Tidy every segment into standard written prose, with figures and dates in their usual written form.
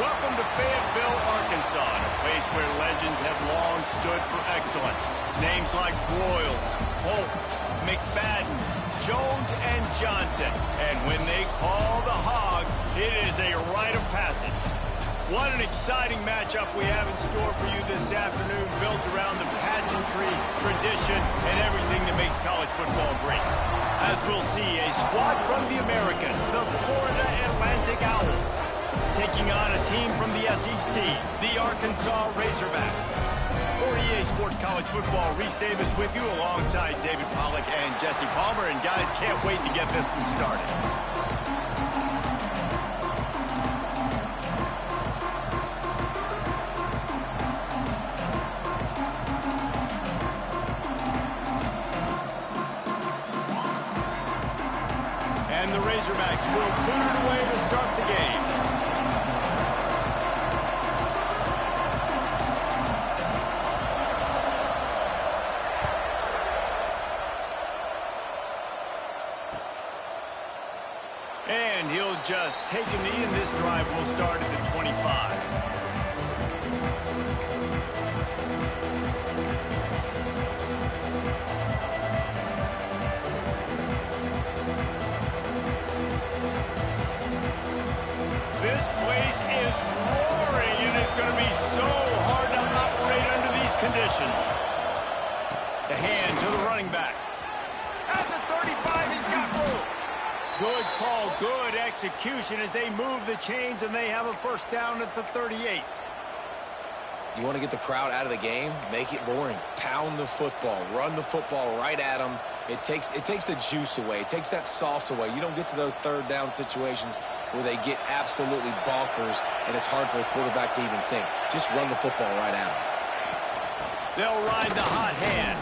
Welcome to Fayetteville, Arkansas, a place where legends have long stood for excellence. Names like Broyles, Holtz, McFadden, Jones, and Johnson. And when they call the Hogs, it is a rite of passage. What an exciting matchup we have in store for you this afternoon, built around the pageantry, tradition, and everything that makes college football great. As we'll see, a squad from the American, the Florida Atlantic Owls, taking on a team from the SEC, the Arkansas Razorbacks. For EA Sports College Football, Reese Davis with you alongside David Pollack and Jesse Palmer. And guys, can't wait to get this one started. And the Razorbacks will put it away to start the game. And he'll just take a knee, and this drive will start at the 25. This place is roaring, and it's going to be so hard to operate under these conditions. The hand to the running back. At the 35, he's got room. Good call, good execution as they move the chains, and they have a first down at the 38. You want to get the crowd out of the game? Make it boring. Pound the football. Run the football right at them. It takes the juice away. It takes that sauce away. You don't get to those third down situations where they get absolutely bonkers, and it's hard for the quarterback to even think. Just run the football right at them. They'll ride the hot hand.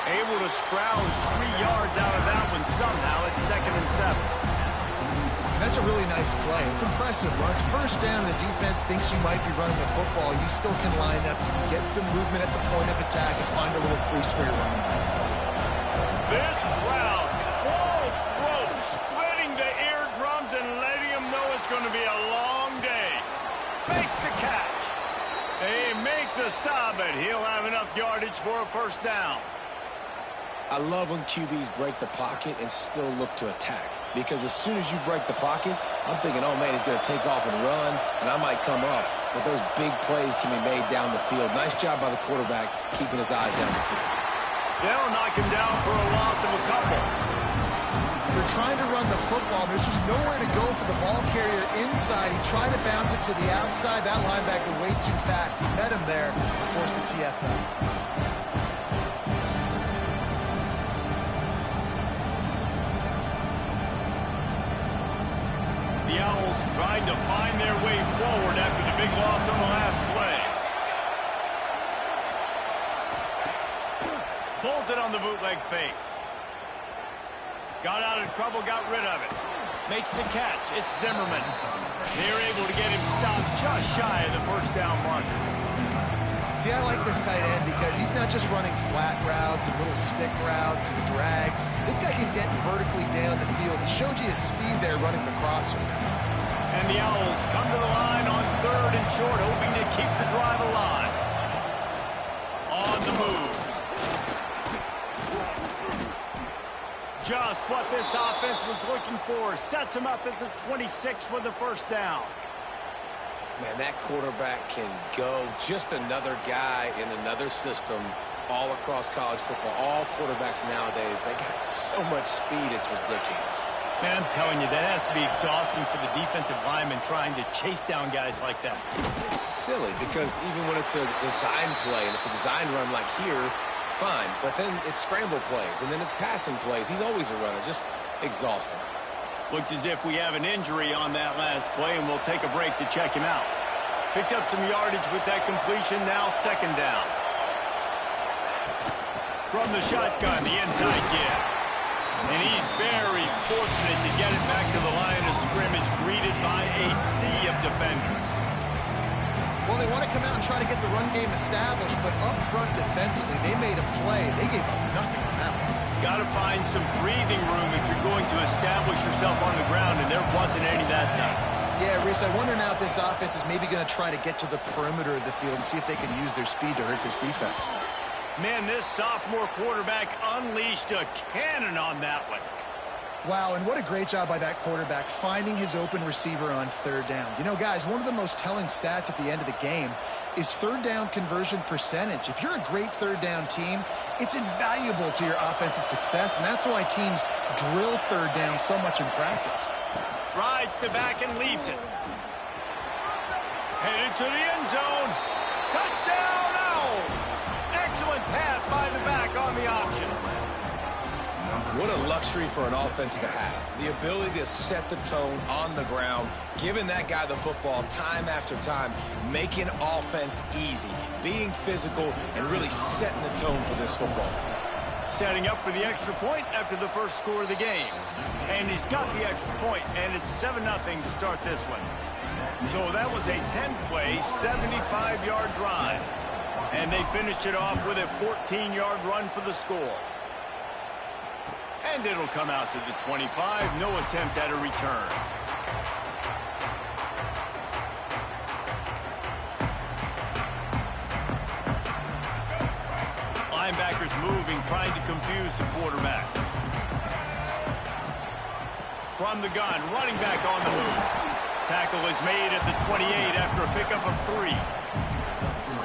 Able to scrounge 3 yards out of that one somehow. It's 2nd and 7. That's a really nice play. It's impressive. Once first down, the defense thinks you might be running the football. You still can line up, get some movement at the point of attack, and find a little crease for your running back. This crowd, full throat, splitting the eardrums and letting them know it's going to be a long day. Makes the catch. They make the stop, but he'll have enough yardage for a first down. I love when QBs break the pocket and still look to attack. Because as soon as you break the pocket, I'm thinking, oh, man, he's going to take off and run, and I might come up. But those big plays can be made down the field. Nice job by the quarterback keeping his eyes down the field. They'll knock him down for a loss of a couple. They're trying to run the football. There's just nowhere to go for the ball carrier inside. He tried to bounce it to the outside. That linebacker way too fast. He met him there and forced the TFL. The Owls trying to find their way forward after the big loss on the last play. Pulls it on the bootleg fake. Got out of trouble, got rid of it. Makes the catch. It's Zimmerman. They're able to get him stopped just shy of the first down marker. See, I like this tight end because he's not just running flat routes and little stick routes and drags. This guy can get vertically down the field. He showed you his speed there running the crosser. And the Owls come to the line on 3rd and short, hoping to keep the drive alive. On the move. Just what this offense was looking for. Sets him up at the 26 with the first down. Man, that quarterback can go. Just another guy in another system all across college football. All quarterbacks nowadays, they got so much speed, it's ridiculous. Man, I'm telling you, that has to be exhausting for the defensive lineman trying to chase down guys like that. It's silly because even when it's a design play and it's a design run like here, fine. But then it's scramble plays and then it's passing plays. He's always a runner, just exhausting. Looks as if we have an injury on that last play, and we'll take a break to check him out. Picked up some yardage with that completion, now 2nd down. From the shotgun, the inside give. And he's very fortunate to get it back to the line of scrimmage, greeted by a sea of defenders. Well, they want to come out and try to get the run game established, but up front defensively, they made a play. They gave up nothing on that one. Got to find some breathing room if you're going to establish yourself on the ground, and there wasn't any that time. Yeah, Reese, I wonder now if this offense is maybe going to try to get to the perimeter of the field and see if they can use their speed to hurt this defense. Man, this sophomore quarterback unleashed a cannon on that one. Wow, and what a great job by that quarterback finding his open receiver on third down. You know, guys, one of the most telling stats at the end of the game is third down conversion percentage. If you're a great third down team, it's invaluable to your offensive success, and that's why teams drill third down so much in practice. Rides to back and leaves it. Headed to the end zone. Touchdown, Owls! Excellent pass by the back on the option. What a luxury for an offense to have. The ability to set the tone on the ground, giving that guy the football time after time, making offense easy, being physical, and really setting the tone for this football game. Setting up for the extra point after the first score of the game. And he's got the extra point, and it's 7-0 to start this one. So that was a 10-play, 75-yard drive. And they finished it off with a 14-yard run for the score. And it'll come out to the 25. No attempt at a return. Linebackers moving, trying to confuse the quarterback. From the gun, running back on the move. Tackle is made at the 28 after a pickup of 3.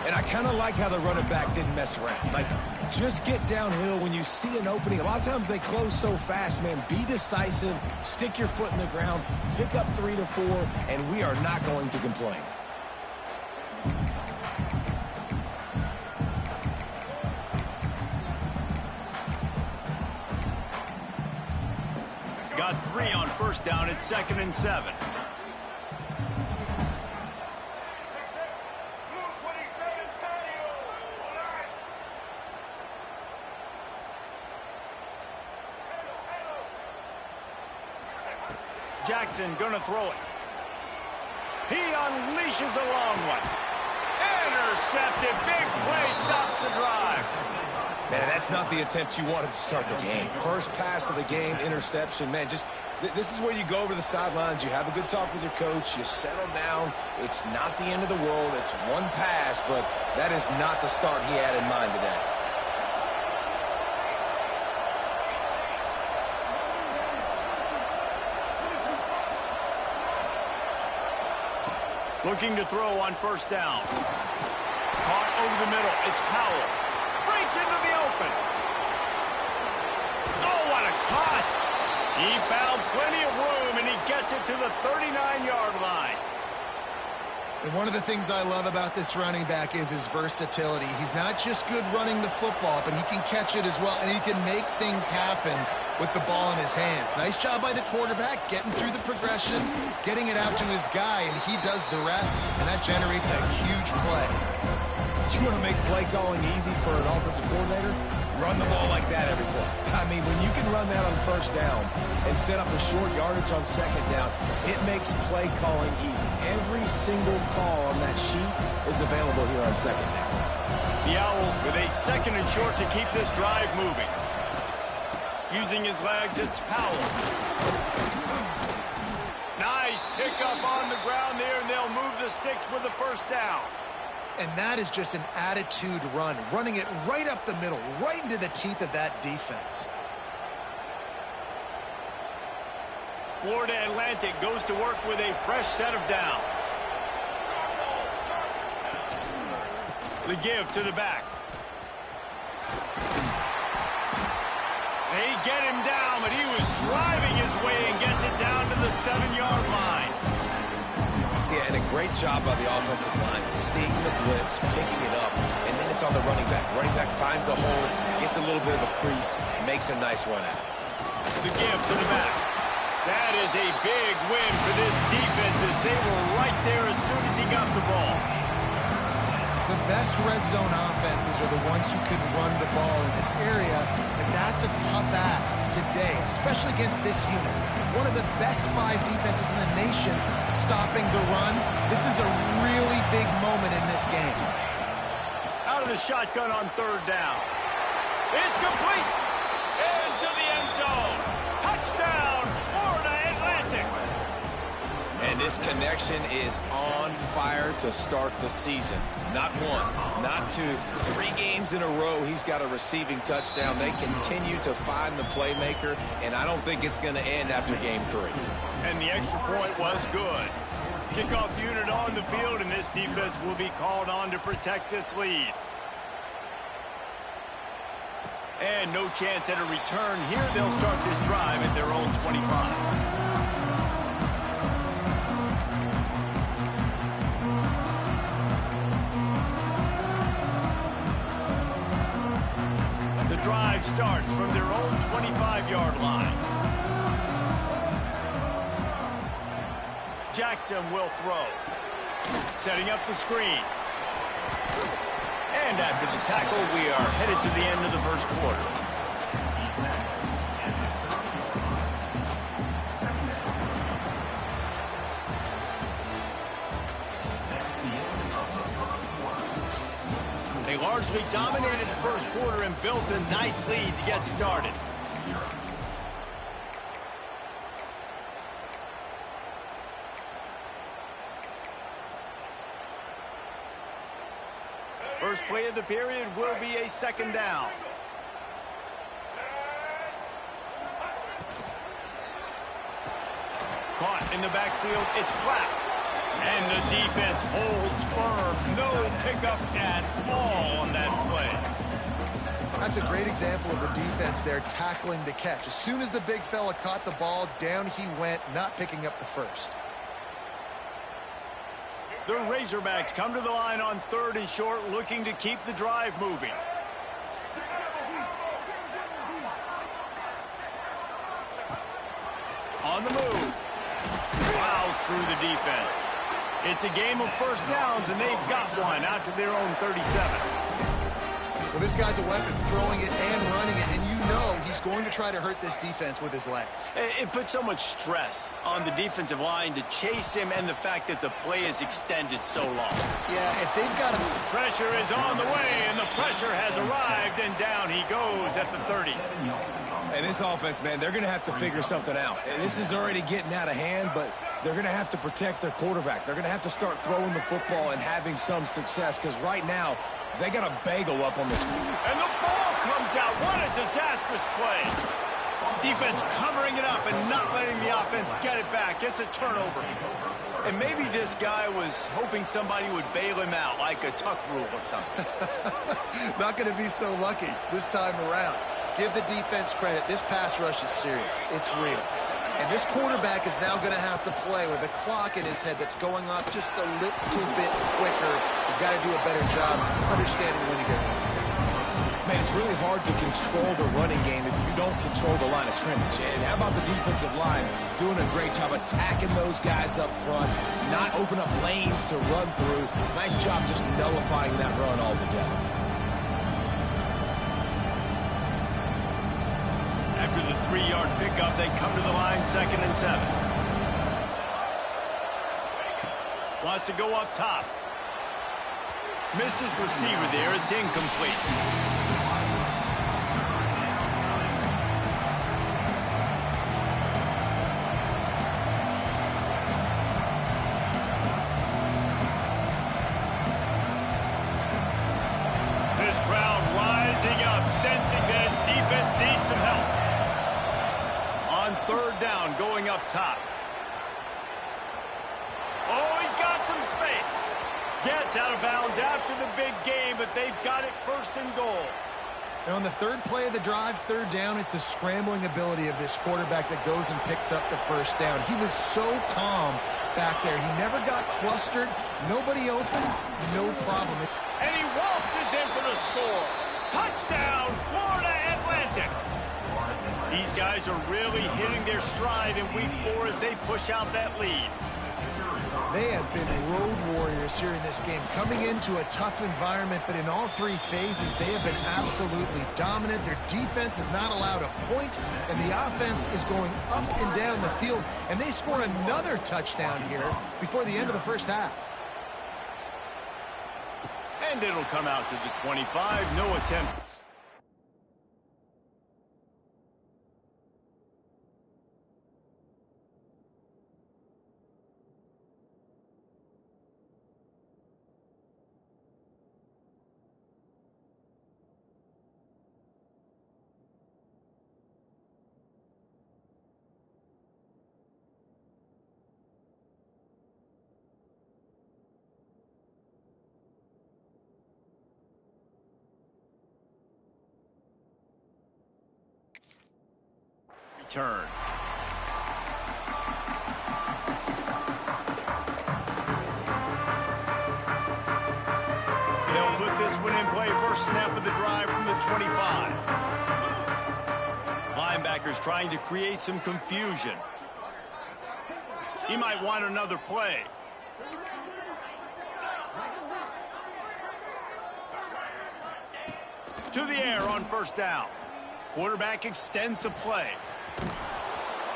And I kind of like how the running back didn't mess around. Like, just get downhill when you see an opening. A lot of times they close so fast, man. Be decisive, stick your foot in the ground, pick up 3 to 4, and we are not going to complain. Got 3 on first down at 2nd and 7. Jackson gonna throw it. He unleashes a long one. Intercepted. Big play stops the drive. Man, that's not the attempt you wanted to start the game. First pass of the game, interception. Man, just this is where you go over to the sidelines. You have a good talk with your coach. You settle down. It's not the end of the world. It's one pass, but that is not the start he had in mind today. Looking to throw on first down. Caught over the middle. It's Powell. Breaks into the open. Oh, what a cut. He found plenty of room, and he gets it to the 39-yard line. And one of the things I love about this running back is his versatility. He's not just good running the football, but he can catch it as well, and he can make things happen with the ball in his hands. Nice job by the quarterback, getting through the progression, getting it out to his guy, and he does the rest, and that generates a huge play. You want to make play calling easy for an offensive coordinator? Run the ball like that every play. I mean, when you can run that on first down and set up a short yardage on second down, it makes play calling easy. Every single call on that sheet is available here on second down. The Owls with a 2nd and short to keep this drive moving. Using his legs, it's Powell. Nice pickup on the ground there, and they'll move the sticks with the first down. And that is just an attitude run, running it right up the middle, right into the teeth of that defense. Florida Atlantic goes to work with a fresh set of downs. The give to the back. They get him down, but he was driving his way and gets it down to the 7-yard line. Yeah, and a great job by the offensive line, seeing the blitz, picking it up, and then it's on the running back. Running back finds a hole, gets a little bit of a crease, makes a nice run at it. The give to the back. That is a big win for this defense as they were right there as soon as he got the ball. The best red zone offenses are the ones who can run the ball in this area, and that's a tough ask today, especially against this unit. One of the best 5 defenses in the nation stopping the run. This is a really big moment in this game. Out of the shotgun on third down. It's complete. Into the end zone. Touchdown, Florida Atlantic. And This connection is on fire to start the season. Not one, not two, 3 games in a row he's got a receiving touchdown. They continue to find the playmaker, and I don't think it's going to end after game 3. And the extra point was good. Kickoff unit on the field, and this defense will be called on to protect this lead. And no chance at a return here. They'll start this drive at their own 25. The drive starts from their own 25-yard line. Jackson will throw. Setting up the screen. And after the tackle, we are headed to the end of the first quarter. They largely dominated the first quarter and built a nice lead to get started. First play of the period will be a second down. Caught in the backfield, it's Clapp. And the defense holds firm. No pickup at all on that play. That's a great example of the defense there tackling the catch. As soon as the big fella caught the ball, down he went, not picking up the first. The Razorbacks come to the line on 3rd and short, looking to keep the drive moving. On the move. Plows through the defense. It's a game of first downs, and they've got one out to their own 37. Well, this guy's a weapon, throwing it and running it, and you know he's going to try to hurt this defense with his legs. It puts so much stress on the defensive line to chase him, and the fact that the play is extended so long. Yeah, if they've got him... Pressure is on the way, and the pressure has arrived, and down he goes at the 30. And this offense, man, they're going to have to figure something out. And this is already getting out of hand, but they're going to have to protect their quarterback. They're going to have to start throwing the football and having some success, because right now, they got a bagel up on the screen. And the ball comes out. What a disastrous play. Defense covering it up and not letting the offense get it back. It's a turnover. And maybe this guy was hoping somebody would bail him out, like a tuck rule or something. Not going to be so lucky this time around. Give the defense credit. This pass rush is serious. It's real. And this quarterback is now going to have to play with a clock in his head that's going up just a little bit quicker. He's got to do a better job understanding when to get rid of it. Man, it's really hard to control the running game if you don't control the line of scrimmage. And how about the defensive line doing a great job attacking those guys up front, not open up lanes to run through. Nice job just nullifying that run altogether. After the 3-yard pickup, they come to the line 2nd and 7. Wants to go up top. Missed his receiver there. It's incomplete. This crowd rising up, sensing that his defense needs some help. On 3rd down, going up top. Oh, he's got some space. Gets out of bounds after the big game, but they've got it 1st and goal. And on the 3rd play of the drive, 3rd down, it's the scrambling ability of this quarterback that goes and picks up the 1st down. He was so calm back there. He never got flustered. Nobody open, no problem. And he waltzes in for the score. Touchdown, Florida Atlantic. These guys are really hitting their stride in week 4 as they push out that lead. They have been road warriors here in this game, coming into a tough environment, but in all 3 phases, they have been absolutely dominant. Their defense is not allowed a point, and the offense is going up and down the field, and they score another touchdown here before the end of the first half. And it'll come out to the 25, no attempt. return. They'll put this one in play. First snap of the drive from the 25. Linebackers trying to create some confusion. He might want another play. To the air on first down. Quarterback extends the play.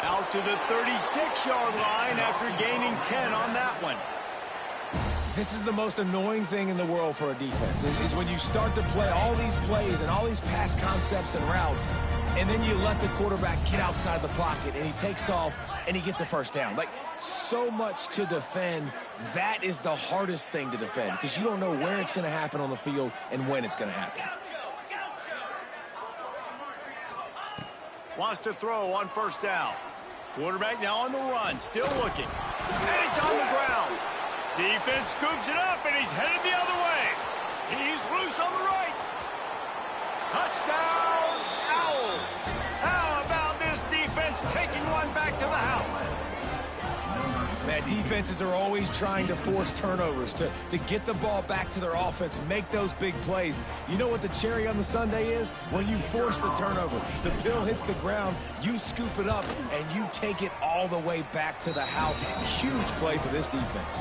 Out to the 36-yard line after gaining 10 on that one. This is the most annoying thing in the world for a defense, is when you start to play all these plays and all these pass concepts and routes, and then you let the quarterback get outside the pocket, and he takes off, and he gets a first down. Like, so much to defend. That is the hardest thing to defend, because you don't know where it's going to happen on the field and when it's going to happen. Wants to throw on first down. Quarterback now on the run, still looking. And it's on the ground. Defense scoops it up, and he's headed the other way. He's loose on the right. Touchdown, Owls. How about this defense taking one back to the house? Man, defenses are always trying to force turnovers, to get the ball back to their offense, make those big plays. You know what the cherry on the sundae is? When you force the turnover, the pill hits the ground, you scoop it up, and you take it all the way back to the house. Huge play for this defense.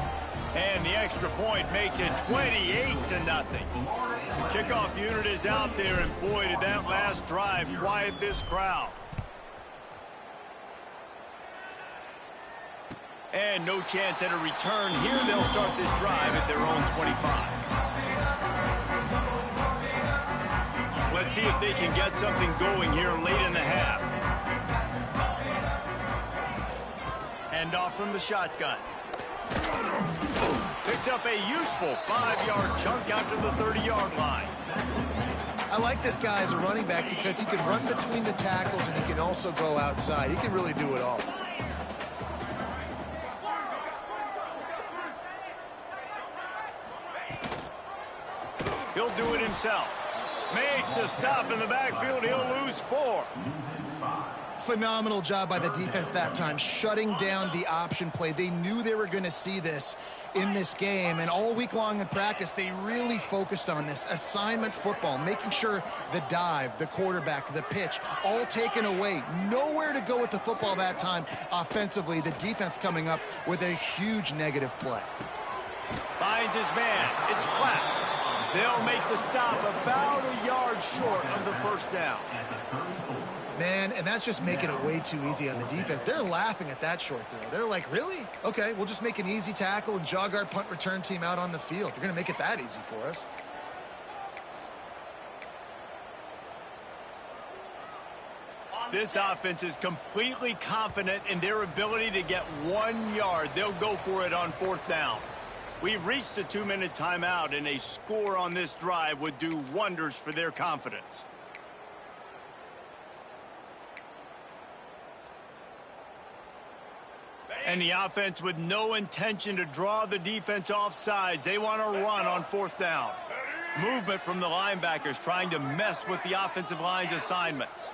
And the extra point makes it 28-0. The kickoff unit is out there, and boy, did that last drive quiet this crowd. And no chance at a return here. They'll start this drive at their own 25. Let's see if they can get something going here late in the half. Hand off from the shotgun. Picks up a useful 5-yard chunk out to the 30-yard line. I like this guy as a running back because he can run between the tackles and he can also go outside. He can really do it all. He'll do it himself. Makes a stop in the backfield. He'll lose 4. Phenomenal job by the defense that time, shutting down the option play. They knew they were going to see this in this game, and all week long in practice, they really focused on this assignment football, making sure the dive, the quarterback, the pitch, all taken away. Nowhere to go with the football that time offensively. The defense coming up with a huge negative play. Finds his man. It's Clapp. They'll make the stop about a yard short of the first down. Man, and that's just making it way too easy on the defense. They're laughing at that short throw. They're like, really? Okay, we'll just make an easy tackle and jog our punt return team out on the field. You're going to make it that easy for us. This offense is completely confident in their ability to get 1 yard. They'll go for it on fourth down. We've reached the 2-minute timeout, and a score on this drive would do wonders for their confidence. And the offense with no intention to draw the defense off sides. They want to run on fourth down. Movement from the linebackers trying to mess with the offensive line's assignments.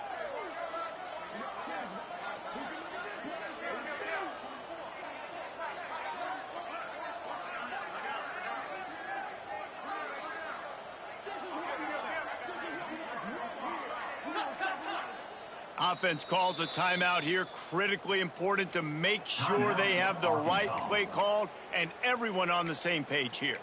Offense calls a timeout here. Critically important to make sure they have the right play called and everyone on the same page here.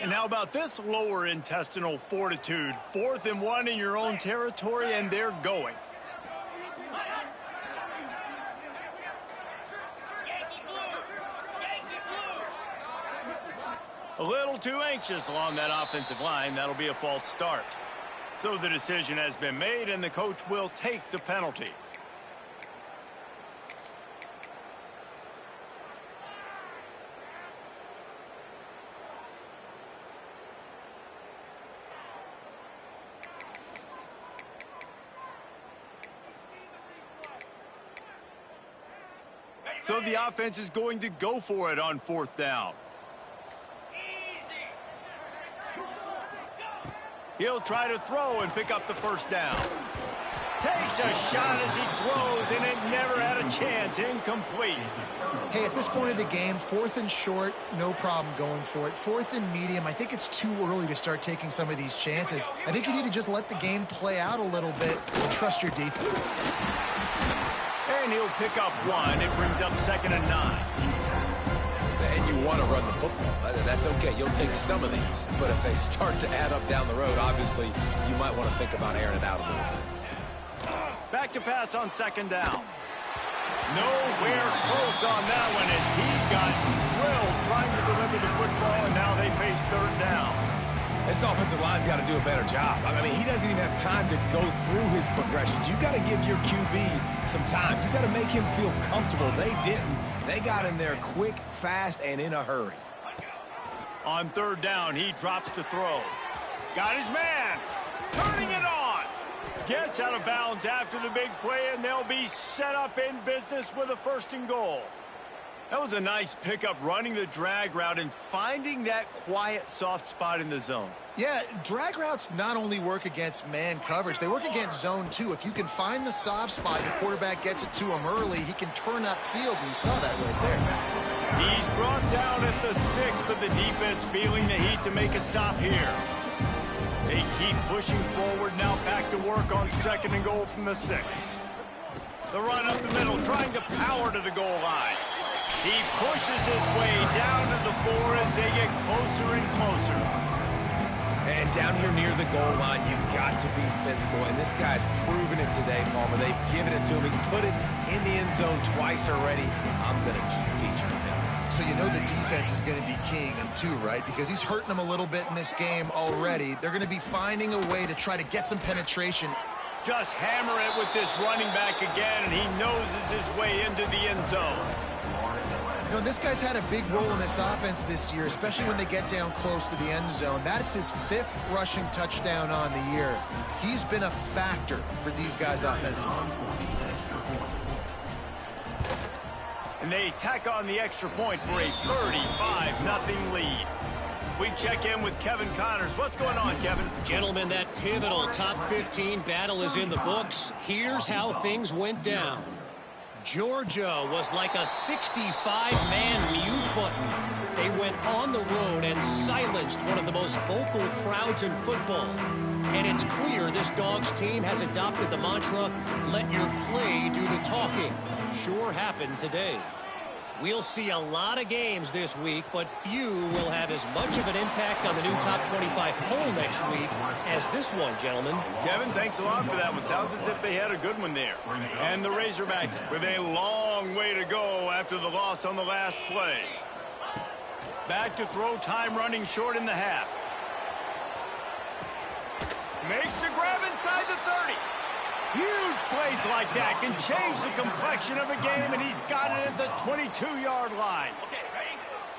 And how about this lower intestinal fortitude? 4th and 1 in your own territory, and they're going. A little too anxious along that offensive line. That'll be a false start. So the decision has been made, and the coach will take the penalty. So the offense is going to go for it on fourth down. He'll try to throw and pick up the first down. Takes a shot as he throws, and it never had a chance. Incomplete. Hey, at this point of the game, 4th and short, no problem going for it. 4th and medium, I think it's too early to start taking some of these chances. I think you need to just let the game play out a little bit and trust your defense. And he'll pick up 1. It brings up 2nd and 9. And you want to run the football. That's okay. You'll take some of these. But if they start to add up down the road, obviously, you might want to think about airing it out a little bit. Back to pass on 2nd down. Nowhere close on that one as he got drilled trying to deliver the football, and now they face 3rd down. This offensive line's got to do a better job. I mean, he doesn't even have time to go through his progressions. You got to give your QB some time. You got to make him feel comfortable. They didn't. They got in there quick, fast, and in a hurry. On 3rd down, he drops to throw. Got his man. Turning it on. Gets out of bounds after the big play, and they'll be set up in business with a 1st and goal. That was a nice pickup, running the drag route and finding that quiet, soft spot in the zone. Yeah, drag routes not only work against man coverage, they work against zone too. If you can find the soft spot and the quarterback gets it to him early, he can turn up field, and you saw that right there. He's brought down at the 6, but the defense feeling the heat to make a stop here. They keep pushing forward, now back to work on 2nd and goal from the 6. The run up the middle, trying to power to the goal line. He pushes his way down to the 4 as they get closer and closer. And down here near the goal line, you've got to be physical. And this guy's proven it today, Palmer. They've given it to him. He's put it in the end zone twice already. I'm going to keep featuring him. So you know the defense is going to be keying him too, right? Because he's hurting them a little bit in this game already. They're going to be finding a way to try to get some penetration. Just hammer it with this running back again, and he noses his way into the end zone. You know, this guy's had a big role in this offense this year, especially when they get down close to the end zone. That's his 5th rushing touchdown on the year. He's been a factor for these guys offensively. And they tack on the extra point for a 35-0 lead. We check in with Kevin Connors. What's going on, Kevin? Gentlemen, that pivotal top 15 battle is in the books. Here's how things went down. Georgia was like a 65-man mute button. They went on the road and silenced one of the most vocal crowds in football. And it's clear this Dogs team has adopted the mantra, let your play do the talking. Sure happened today. We'll see a lot of games this week, but few will have as much of an impact on the new top 25 poll next week as this one, gentlemen. Kevin, thanks a lot for that one. Sounds as if they had a good one there. And the Razorbacks with a long way to go after the loss on the last play. Back to throw, time running short in the half. Makes the grab inside the 30. Huge plays like that can change the complexion of a game, and he's got it at the 22-yard line.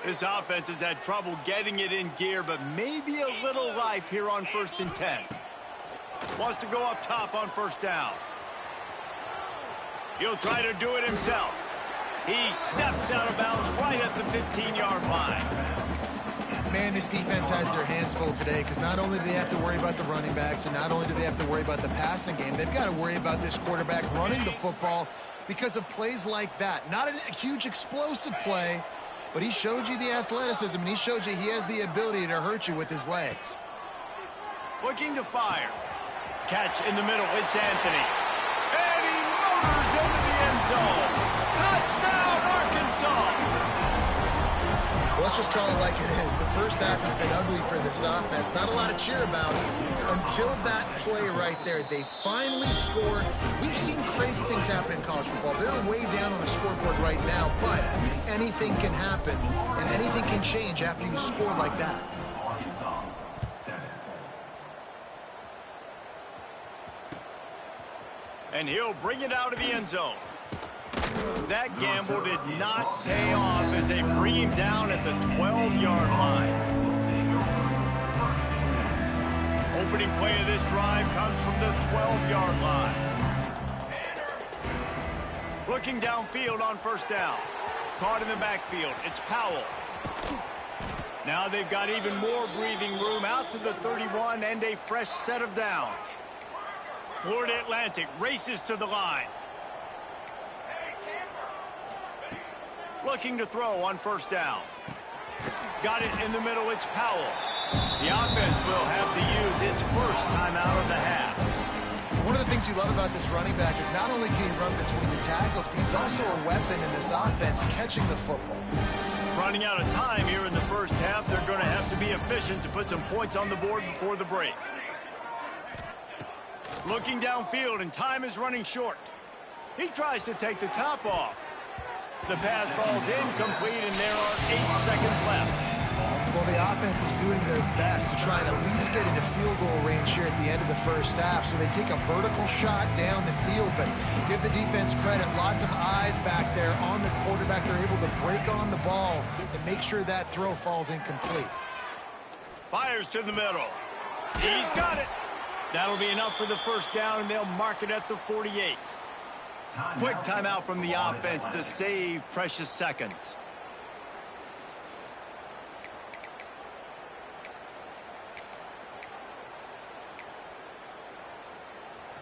This offense has had trouble getting it in gear, but maybe a little life here on 1st and 10. Wants to go up top on 1st down. He'll try to do it himself. He steps out of bounds right at the 15-yard line. Man, this defense has their hands full today because not only do they have to worry about the running backs and not only do they have to worry about the passing game, they've got to worry about this quarterback running the football because of plays like that. Not a huge explosive play, but he showed you the athleticism and he showed you he has the ability to hurt you with his legs. Looking to fire. Catch in the middle. It's Anthony. And he motors into the end zone. Touchdown, Arkansas. Let's just call it like it is. The first half has been ugly for this offense. Not a lot to cheer about until that play right there. They finally score. We've seen crazy things happen in college football. They're way down on the scoreboard right now, but anything can happen, and anything can change after you score like that. And he'll bring it out of the end zone. That gamble did not pay off as they bring him down at the 12-yard line. Opening play of this drive comes from the 12-yard line. Looking downfield on 1st down. Caught in the backfield. It's Powell. Now they've got even more breathing room out to the 31 and a fresh set of downs. Florida Atlantic races to the line. Looking to throw on first down. Got it in the middle, it's Powell. The offense will have to use its first timeout of the half. One of the things you love about this running back is not only can he run between the tackles, but he's also a weapon in this offense catching the football. Running out of time here in the first half, they're going to have to be efficient to put some points on the board before the break. Looking downfield, and time is running short. He tries to take the top off. The pass falls incomplete, and there are 8 seconds left. Well, the offense is doing their best to try and at least get into field goal range here at the end of the first half. So they take a vertical shot down the field, but give the defense credit. Lots of eyes back there on the quarterback. They're able to break on the ball and make sure that throw falls incomplete. Fires to the middle. He's got it. That'll be enough for the first down, and they'll mark it at the 48. Quick timeout from the offense to save precious seconds.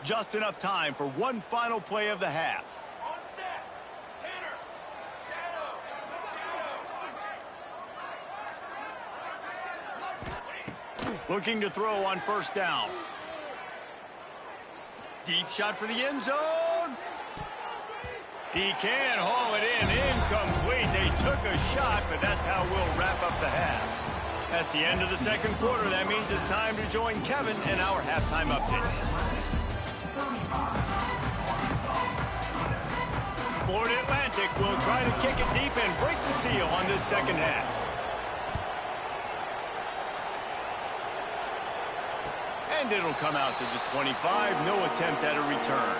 Just enough time for one final play of the half. Looking to throw on first down. Deep shot for the end zone. He can haul it in. Incomplete. They took a shot, but that's how we'll wrap up the half. That's the end of the second quarter. That means it's time to join Kevin in our halftime update. Florida Atlantic will try to kick it deep and break the seal on this second half. And it'll come out to the 25. No attempt at a return.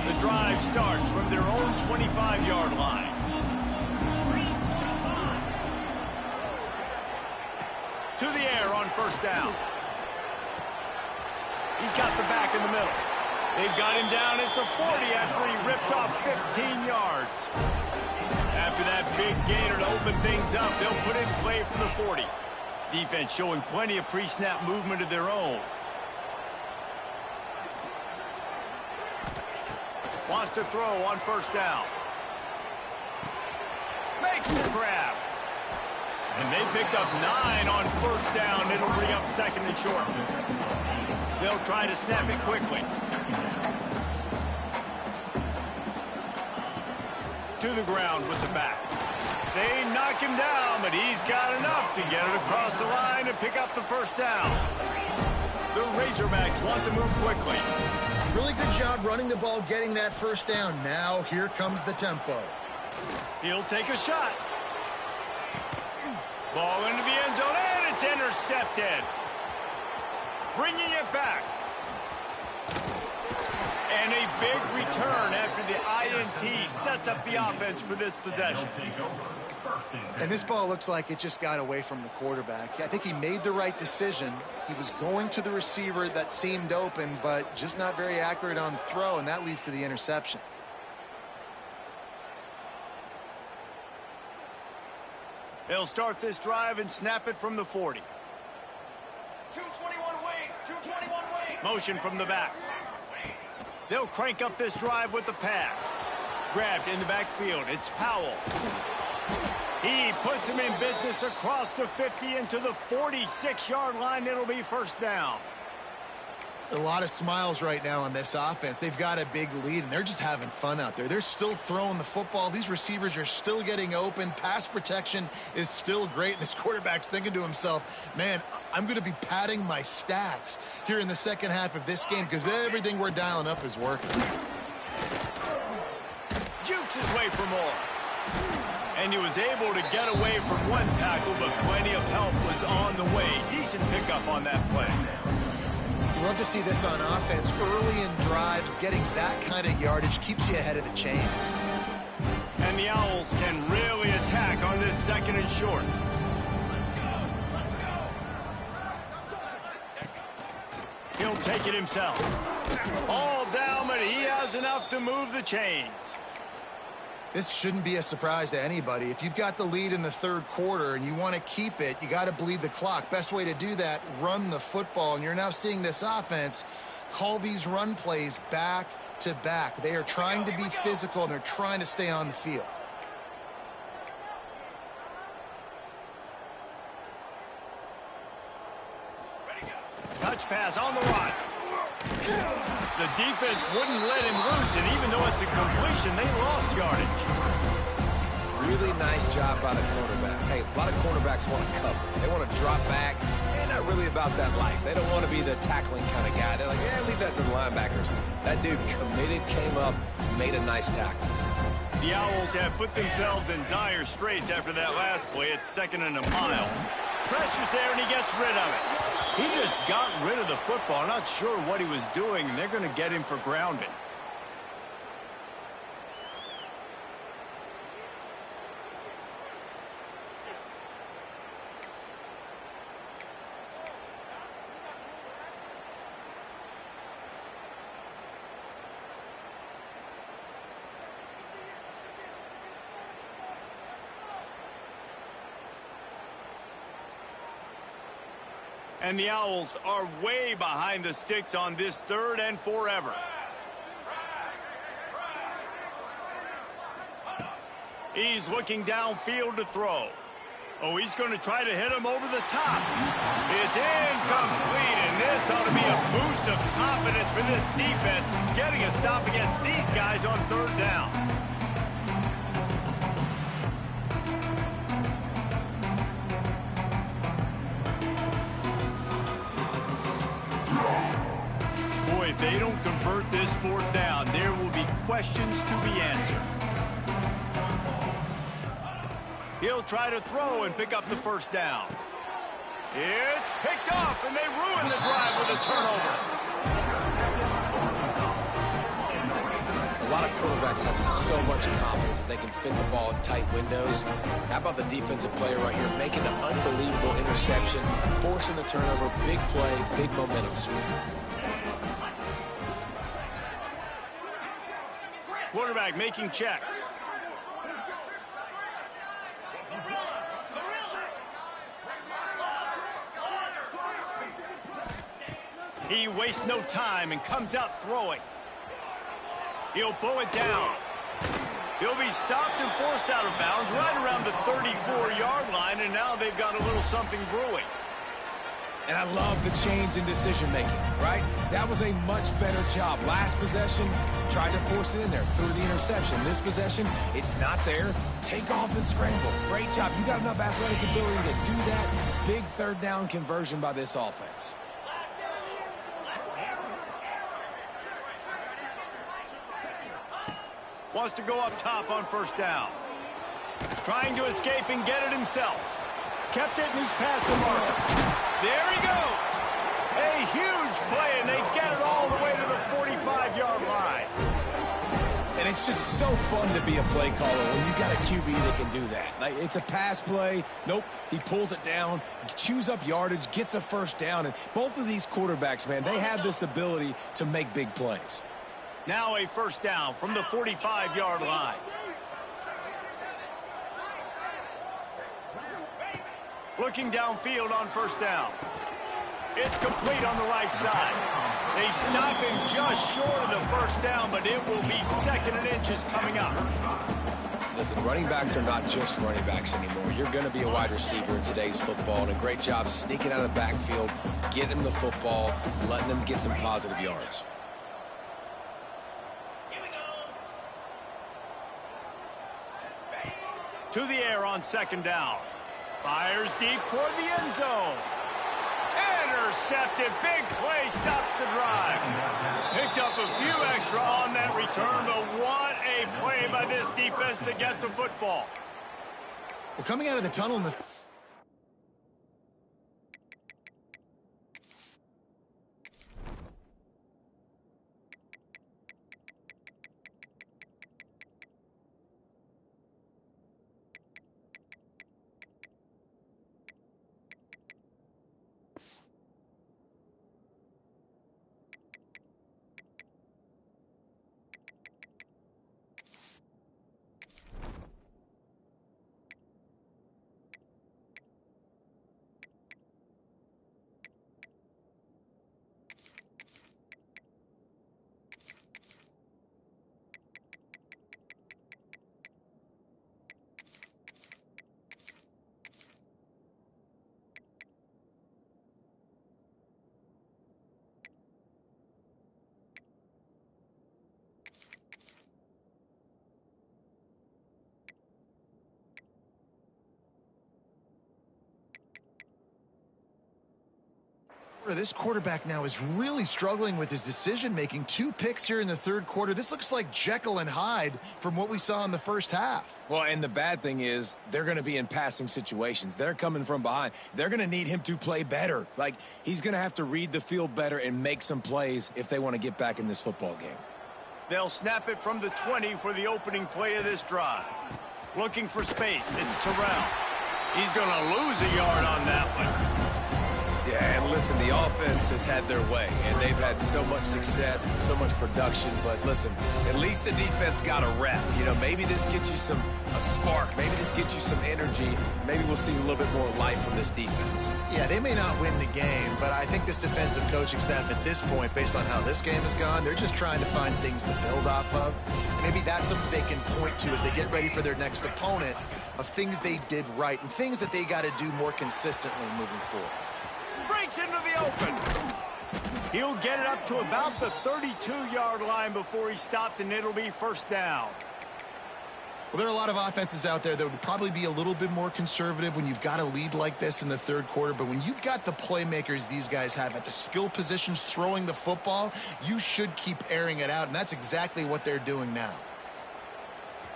The drive starts from their own 25-yard line. To the air on first down. He's got the back in the middle. They've got him down at the 40 after he ripped off 15 yards. After that big gainer to open things up, they'll put in play from the 40. Defense showing plenty of pre-snap movement of their own. Wants to throw on first down. Makes the grab. And they picked up 9 on first down. It'll bring up second and short. They'll try to snap it quickly. To the ground with the back. They knock him down, but he's got enough to get it across the line and pick up the first down. The Razorbacks want to move quickly. Really good job running the ball, getting that first down. Now here comes the tempo. He'll take a shot. Ball into the end zone, and it's intercepted. Bringing it back. And a big return after the INT sets up the offense for this possession. And this ball looks like it just got away from the quarterback. I think he made the right decision. He was going to the receiver that seemed open, but just not very accurate on the throw, and that leads to the interception. They'll start this drive and snap it from the 40. 221 wing, 221 wing. Motion from the back. They'll crank up this drive with the pass. Grabbed in the backfield. It's Powell. He puts him in business across the 50 into the 46-yard line. It'll be first down. A lot of smiles right now on this offense. They've got a big lead, and they're just having fun out there. They're still throwing the football. These receivers are still getting open. Pass protection is still great. This quarterback's thinking to himself, man, I'm going to be padding my stats here in the second half of this game because everything we're dialing up is working. Jukes his way for more. And he was able to get away from one tackle, but plenty of help was on the way. Decent pickup on that play. Love to see this on offense. Early in drives, getting that kind of yardage keeps you ahead of the chains. And the Owls can really attack on this second and short. take it himself. All down, but he has enough to move the chains. This shouldn't be a surprise to anybody. If you've got the lead in the third quarter and you want to keep it, you got to bleed the clock. Best way to do that, run the football. And you're now seeing this offense call these run plays back to back. They are trying to be physical, and they're trying to stay on the field. Touch pass on the run. The defense wouldn't let him loose, and even though it's a completion, they lost yardage. Really nice job by the cornerback. Hey, a lot of cornerbacks want to cover. They want to drop back. They're not really about that life. They don't want to be the tackling kind of guy. They're like, yeah, leave that to the linebackers. That dude committed, came up, made a nice tackle. The Owls have put themselves in dire straits after that last play. It's 2nd and a mile. Pressure's there, and he gets rid of it. He just got rid of the football. Not sure what he was doing, and they're going to get him for grounding. And the Owls are way behind the sticks on this 3rd and forever. He's looking downfield to throw. Oh, he's going to try to hit him over the top. It's incomplete, and this ought to be a boost of confidence for this defense, getting a stop against these guys on 3rd down. If they don't convert this 4th down, there will be questions to be answered. He'll try to throw and pick up the 1st down. It's picked off, and they ruin the drive with a turnover. A lot of quarterbacks have so much confidence that they can fit the ball in tight windows. How about the defensive player right here making an unbelievable interception, forcing the turnover, big play, big momentum swing. Quarterback making checks. He wastes no time and comes out throwing. He'll pull it down. He'll be stopped and forced out of bounds right around the 34-yard line, and now they've got a little something brewing. And I love the change in decision-making, right? That was a much better job. Last possession, tried to force it in there, threw the interception. This possession, it's not there. Take off and scramble. Great job. You got enough athletic ability to do that. Big 3rd down conversion by this offense. Wants to go up top on 1st down. Trying to escape and get it himself. Kept it, and he's past the marker. There he goes. A huge play, and they get it all the way to the 45-yard line. And it's just so fun to be a play caller when you got a QB that can do that. Like, it's a pass play. Nope, he pulls it down, chews up yardage, gets a 1st down. And both of these quarterbacks, man, they have this ability to make big plays. Now a 1st down from the 45-yard line. Looking downfield on 1st down. It's complete on the right side. They stop him just short of the 1st down, but it will be 2nd and inches coming up. Listen, running backs are not just running backs anymore. You're going to be a wide receiver in today's football, and a great job sneaking out of the backfield, getting the football, letting them get some positive yards. To the air on 2nd down. Fires deep toward the end zone. Intercepted. Big play. Stops the drive. Picked up a few extra on that return, but what a play by this defense to get the football. Well, coming out of the tunnel in the This quarterback now is really struggling with his decision-making. 2 picks here in the third quarter. This looks like Jekyll and Hyde from what we saw in the first half. Well, and the bad thing is they're going to be in passing situations. They're coming from behind. They're going to need him to play better. Like, he's going to have to read the field better and make some plays if they want to get back in this football game. They'll snap it from the 20 for the opening play of this drive. Looking for space. It's Terrell. He's going to lose a yard on that one. Yeah, and listen, the offense has had their way, and they've had so much success and so much production. But listen, at least the defense got a rep. You know, maybe this gets you a spark. Maybe this gets you some energy. Maybe we'll see a little bit more life from this defense. Yeah, they may not win the game, but I think this defensive coaching staff at this point, based on how this game has gone, they're just trying to find things to build off of. Maybe that's something they can point to as they get ready for their next opponent, of things they did right and things that they got to do more consistently moving forward. Breaks into the open. He'll get it up to about the 32-yard line before he stopped, and it'll be first down. Well, there are a lot of offenses out there that would probably be a little bit more conservative when you've got a lead like this in the third quarter. But when you've got the playmakers these guys have at the skill positions throwing the football, you should keep airing it out, and that's exactly what they're doing now.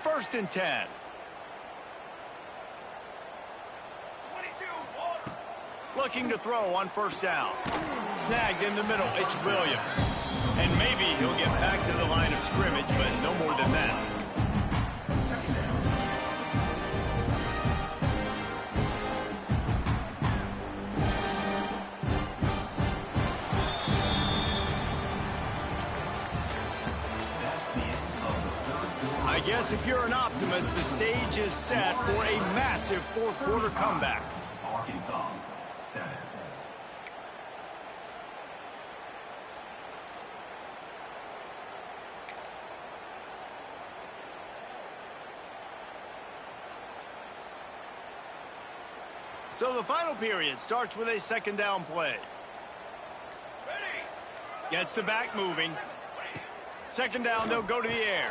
1st and 10. Looking to throw on first down. Snagged in the middle, it's Williams. And maybe he'll get back to the line of scrimmage, but no more than that. I guess if you're an optimist, the stage is set for a massive fourth quarter comeback. Arkansas. So the final period starts with a second down play. Gets the back moving. Second down, they'll go to the air.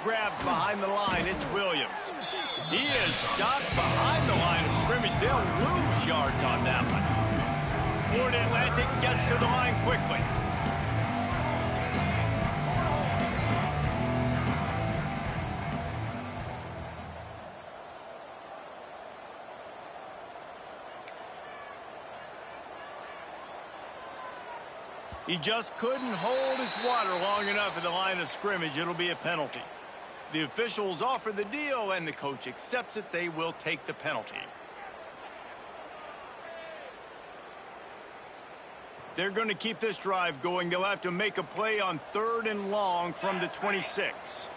Grabbed behind the line, it's Williams. He is stopped behind the line of scrimmage. They'll lose yards on that one. Florida Atlantic gets to the line quickly. He just couldn't hold his water long enough at the line of scrimmage. It'll be a penalty. The officials offer the deal, and the coach accepts it. They will take the penalty. They're going to keep this drive going. They'll have to make a play on 3rd and long from the 26.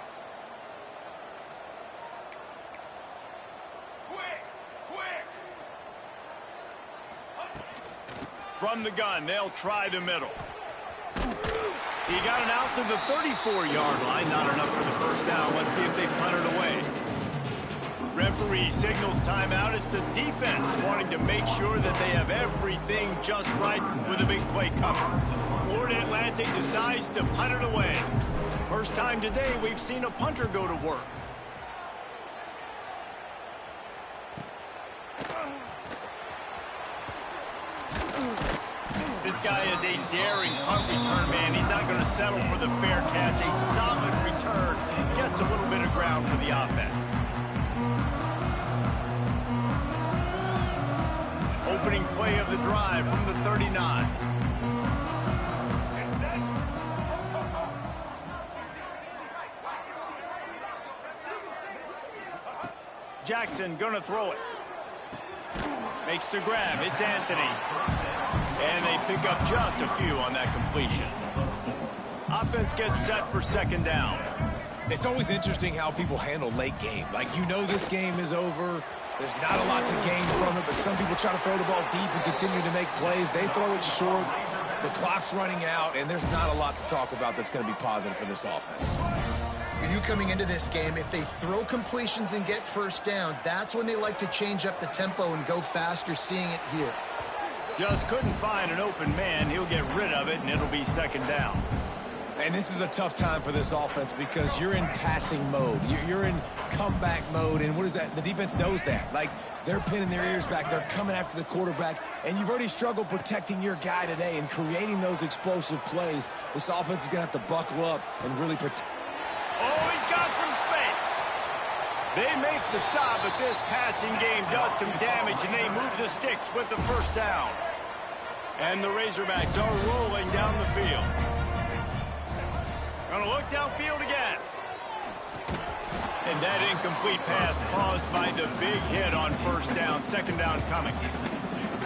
From the gun, they'll try the middle. He got it out to the 34-yard line. Not enough for the first down. Let's see if they punt it away. Referee signals timeout. It's the defense wanting to make sure that they have everything just right with a big play coming. Florida Atlantic decides to punt it away. First time today we've seen a punter go to work. This guy is a daring punt return man. He's not going to settle for the fair catch. A solid return. Gets a little bit of ground for the offense. Opening play of the drive from the 39. Jackson going to throw it. Makes the grab. It's Anthony. And they pick up just a few on that completion. Offense gets set for second down. It's always interesting how people handle late game. Like, you know this game is over. There's not a lot to gain from it, but some people try to throw the ball deep and continue to make plays. They throw it short. The clock's running out, and there's not a lot to talk about that's going to be positive for this offense. For you coming into this game, if they throw completions and get first downs, that's when they like to change up the tempo and go faster, seeing it here. Just couldn't find an open man. He'll get rid of it, and it'll be second down. And this is a tough time for this offense because you're in passing mode. You're in comeback mode, and what is that? The defense knows that. Like, they're pinning their ears back. They're coming after the quarterback, and you've already struggled protecting your guy today and creating those explosive plays. This offense is going to have to buckle up and really protect. Oh, he's got some space. They make the stop, but this passing game does some damage, and they move the sticks with the first down. And the Razorbacks are rolling down the field. Gonna look downfield again. And that incomplete pass caused by the big hit on first down. Second down coming.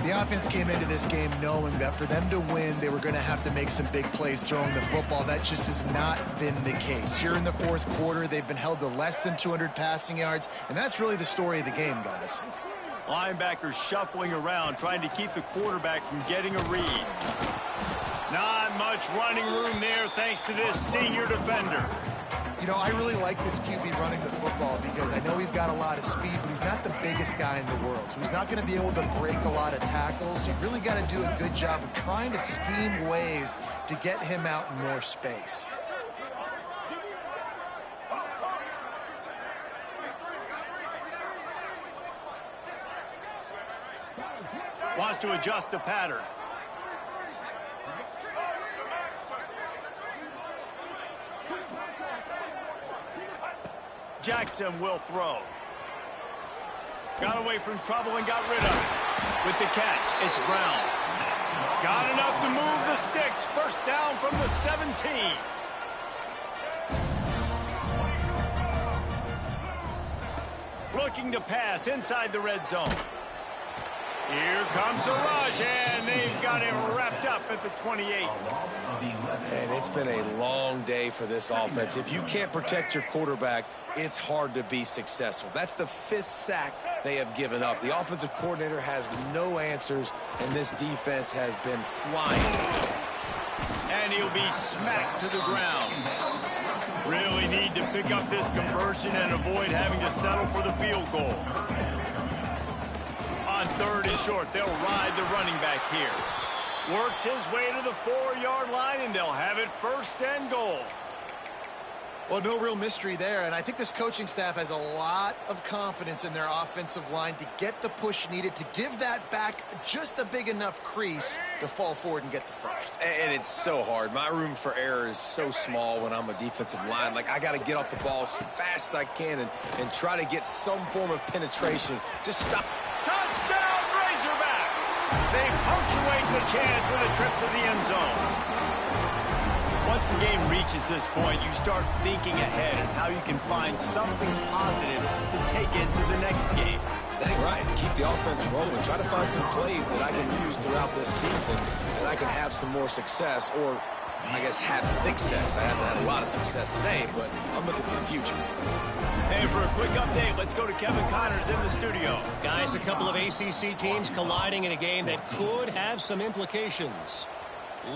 The offense came into this game knowing that for them to win, they were going to have to make some big plays throwing the football. That just has not been the case. Here in the fourth quarter, they've been held to less than 200 passing yards, and that's really the story of the game, guys. Linebackers shuffling around, trying to keep the quarterback from getting a read. Not much running room there thanks to this senior defender. You know, I really like this QB running the football because I know he's got a lot of speed, but he's not the biggest guy in the world. So he's not going to be able to break a lot of tackles. You really got to do a good job of trying to scheme ways to get him out in more space. Wants to adjust the pattern. Jackson will throw. Got away from trouble and got rid of it. With the catch, it's Brown. Got enough to move the sticks. First down from the 17. Looking to pass inside the red zone. Here comes the rush, and they've got him wrapped up at the 28. And it's been a long day for this offense. If you can't protect your quarterback, it's hard to be successful. That's the 5th sack they have given up. The offensive coordinator has no answers, and this defense has been flying. And he'll be smacked to the ground. Really need to pick up this conversion and avoid having to settle for the field goal. On 3rd and short, they'll ride the running back here. Works his way to the 4-yard line, and they'll have it 1st and goal. Well, no real mystery there, and I think this coaching staff has a lot of confidence in their offensive line to get the push needed to give that back just a big enough crease to fall forward and get the first. And it's so hard. My room for error is so small when I'm a defensive line. Like, I got to get off the ball as fast as I can and try to get some form of penetration. Just stop. Touchdown, Razorbacks! They punctuate the chance with a trip to the end zone. Once the game reaches this point, you start thinking ahead of how you can find something positive to take into the next game. Dang right. Keep the offense rolling. Try to find some plays that I can use throughout this season that I can have some more success, or I guess have success. I haven't had a lot of success today, but I'm looking for the future. And for a quick update, let's go to Kevin Connors in the studio. Guys, a couple of ACC teams colliding in a game that could have some implications.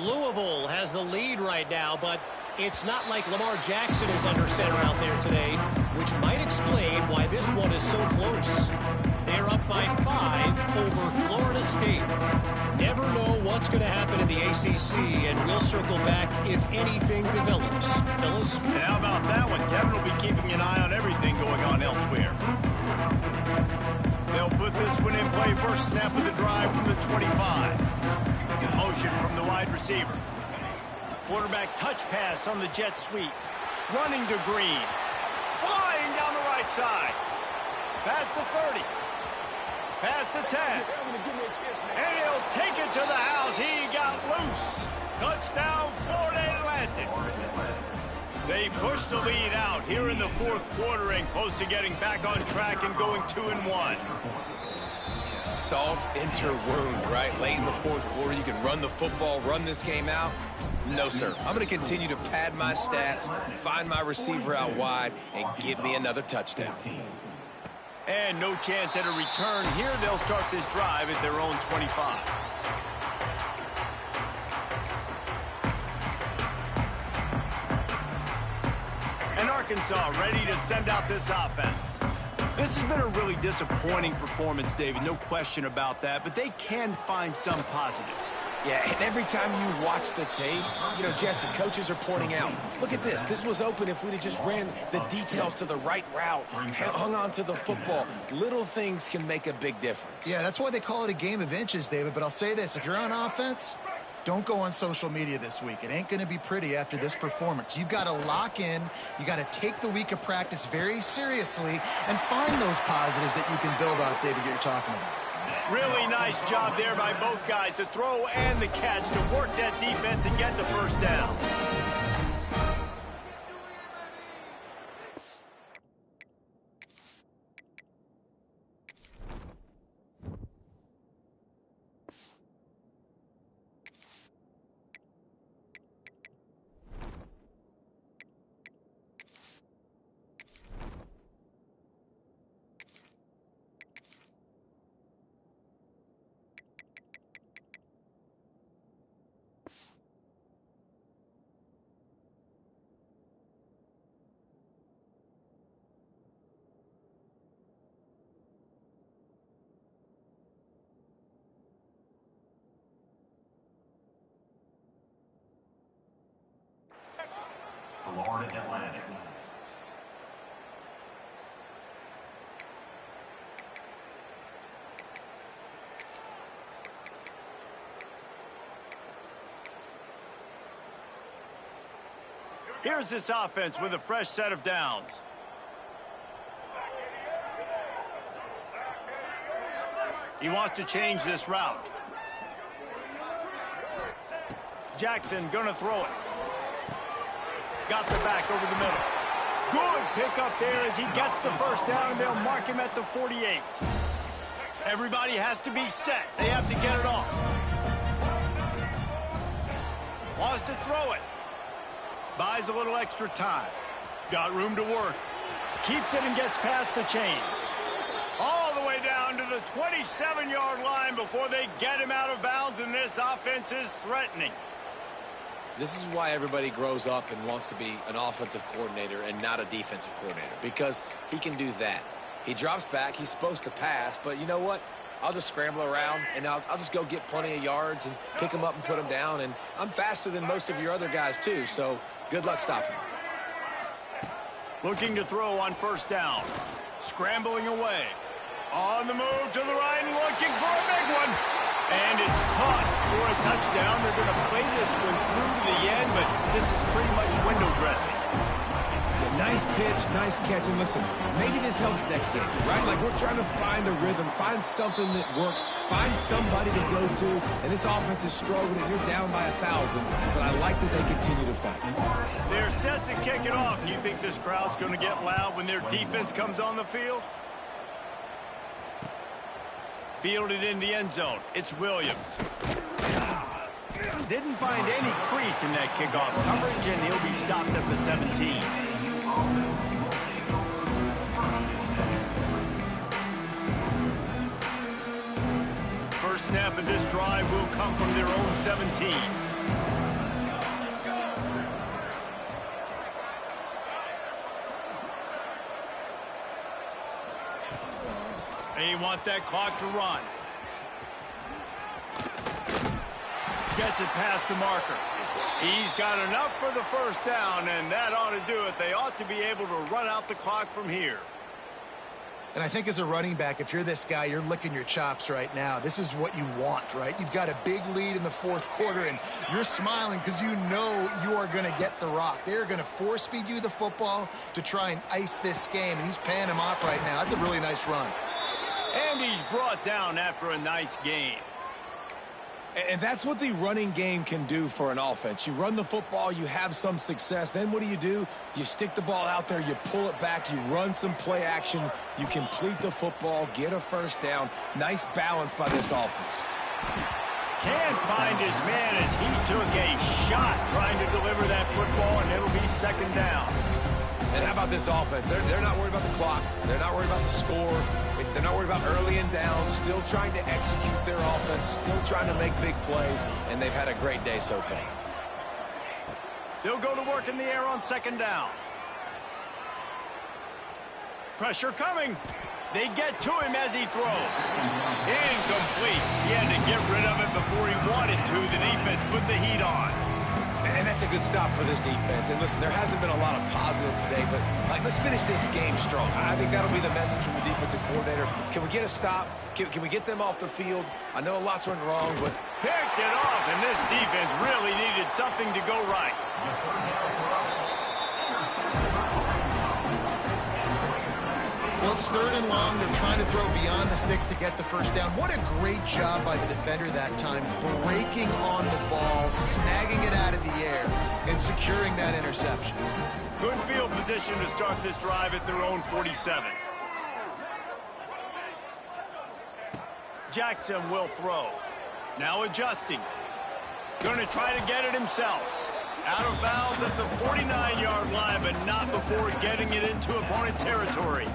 Louisville has the lead right now, but it's not like Lamar Jackson is under center out there today, which might explain why this one is so close. They're up by 5 over Florida State. Never know what's going to happen in the ACC, and we'll circle back if anything develops. Fellas? And how about that one? Kevin will be keeping an eye on everything going on elsewhere. They'll put this one in play. First snap of the drive from the 25. Motion from the wide receiver. Quarterback touch pass on the jet sweep. Running to Green. Flying down the right side. Pass to 30. Pass to 10. And he'll take it to the house. He got loose. Touchdown, Florida Atlantic. They push the lead out here in the 4th quarter and close to getting back on track and going 2-1. Salt into wound, right? Late in the 4th quarter, you can run the football, run this game out. No, sir. I'm going to continue to pad my stats, find my receiver out wide, and give me another touchdown. And no chance at a return here. They'll start this drive at their own 25. And Arkansas ready to send out this offense. This has been a really disappointing performance, David. No question about that, but they can find some positives. Yeah, and every time you watch the tape, you know, Jesse, coaches are pointing out, look at this. This was open if we'd have just ran the details to the right route, hung on to the football. Little things can make a big difference. Yeah, that's why they call it a game of inches, David. But I'll say this, if you're on offense, don't go on social media this week. It ain't going to be pretty after this performance. You've got to lock in. You got to take the week of practice very seriously and find those positives that you can build off, David, that you're talking about. Really nice job there by both guys, the throw and the catch, to work that defense and get the first down. Florida Atlantic. Here's this offense with a fresh set of downs. He wants to change this route. Jackson gonna throw it. Got the back over the middle. Good pickup there as he gets the first down, and they'll mark him at the 48. Everybody has to be set. They have to get it off. Wants to throw it. Buys a little extra time. Got room to work. Keeps it and gets past the chains. All the way down to the 27-yard line before they get him out of bounds, and this offense is threatening. This is why everybody grows up and wants to be an offensive coordinator and not a defensive coordinator, because he can do that. He drops back. He's supposed to pass, but you know what? I'll just scramble around, and I'll just go get plenty of yards and pick him up and put him down, and I'm faster than most of your other guys, too, so good luck stopping him. Looking to throw on first down. Scrambling away. On the move to the right and looking for a big one. And it's caught for a touchdown. They're going to play this one through to the end, but this is pretty much window dressing. Yeah, nice pitch, nice catch. And listen, maybe this helps next game, right? Like, we're trying to find a rhythm, find something that works, find somebody to go to. And this offense is struggling, and you're down by 1,000. But I like that they continue to fight. They're set to kick it off. Do you think this crowd's going to get loud when their defense comes on the field? Fielded in the end zone. It's Williams. Didn't find any crease in that kickoff coverage, and he'll be stopped at the 17. First snap of this drive will come from their own 17. They want that clock to run. Gets it past the marker. He's got enough for the first down, and that ought to do it. They ought to be able to run out the clock from here. And I think as a running back, if you're this guy, you're licking your chops right now. This is what you want, right? You've got a big lead in the fourth quarter, and you're smiling because you know you are going to get the rock. They're going to force-feed you the football to try and ice this game, and he's paying him off right now. That's a really nice run. And he's brought down after a nice game. And that's what the running game can do for an offense. You run the football, you have some success. Then what do? You stick the ball out there, you pull it back, you run some play action, you complete the football, get a first down. Nice balance by this offense. Can't find his man as he took a shot trying to deliver that football, and it'll be second down. And how about this offense? They're not worried about the clock. They're not worried about the score. They're not worried about early and down. Still trying to execute their offense. Still trying to make big plays. And they've had a great day so far. They'll go to work in the air on second down. Pressure coming. They get to him as he throws. Incomplete. He had to get rid of it before he wanted to. The defense put the heat on. And that's a good stop for this defense. And listen, there hasn't been a lot of positive today, but let's finish this game strong. I think that'll be the message from the defensive coordinator. Can we get a stop? Can we get them off the field? I know lots went wrong, but picked it off, and this defense really needed something to go right. Well, it's 3rd and long. They're trying to throw beyond the sticks to get the first down. What a great job by the defender that time, breaking on the ball, snagging it out of the air, and securing that interception. Good field position to start this drive at their own 47. Jackson will throw. Now adjusting. Going to try to get it himself. Out of bounds at the 49-yard line, but not before getting it into opponent territory.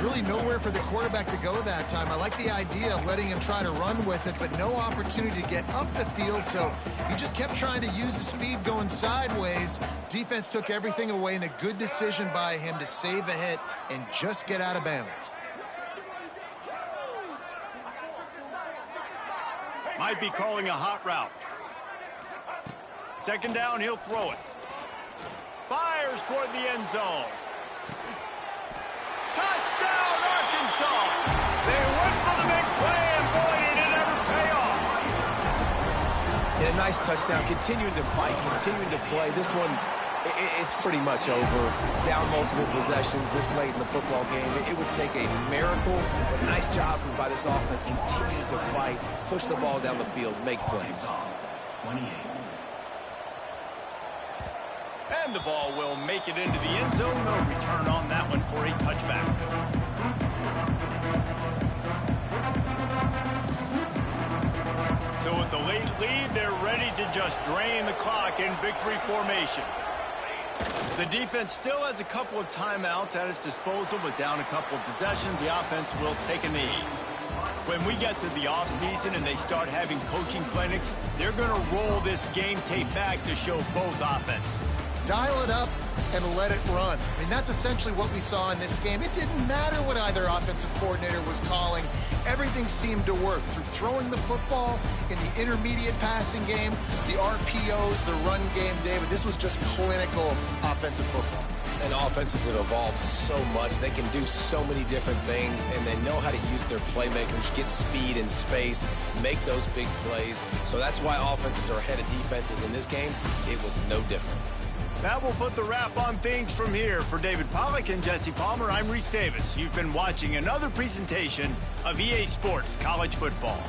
Really nowhere for the quarterback to go that time. I like the idea of letting him try to run with it, but no opportunity to get up the field, so he just kept trying to use the speed going sideways. Defense took everything away, and a good decision by him to save a hit and just get out of bounds. Might be calling a hot route. 2nd down, he'll throw it. Fires toward the end zone. Touchdown, Arkansas! They went for the big play, and boy, did it ever pay off. a nice touchdown, continuing to fight, continuing to play. This one, it's pretty much over. Down multiple possessions this late in the football game. It would take a miracle, but nice job by this offense, continuing to fight, push the ball down the field, make plays. 28. And the ball will make it into the end zone. No return on that one for a touchback. So with the late lead, they're ready to just drain the clock in victory formation. The defense still has a couple of timeouts at its disposal, but down a couple of possessions, the offense will take a knee. When we get to the offseason and they start having coaching clinics, they're going to roll this game tape back to show both offenses. Dial it up and let it run. I mean, that's essentially what we saw in this game. It didn't matter what either offensive coordinator was calling. Everything seemed to work through throwing the football in the intermediate passing game, the RPOs, the run game, David. This was just clinical offensive football. And offenses have evolved so much. They can do so many different things, and they know how to use their playmakers, get speed and space, make those big plays. So that's why offenses are ahead of defenses in this game. It was no different. That will put the wrap on things from here. For David Pollack and Jesse Palmer, I'm Reese Davis. You've been watching another presentation of EA Sports College Football.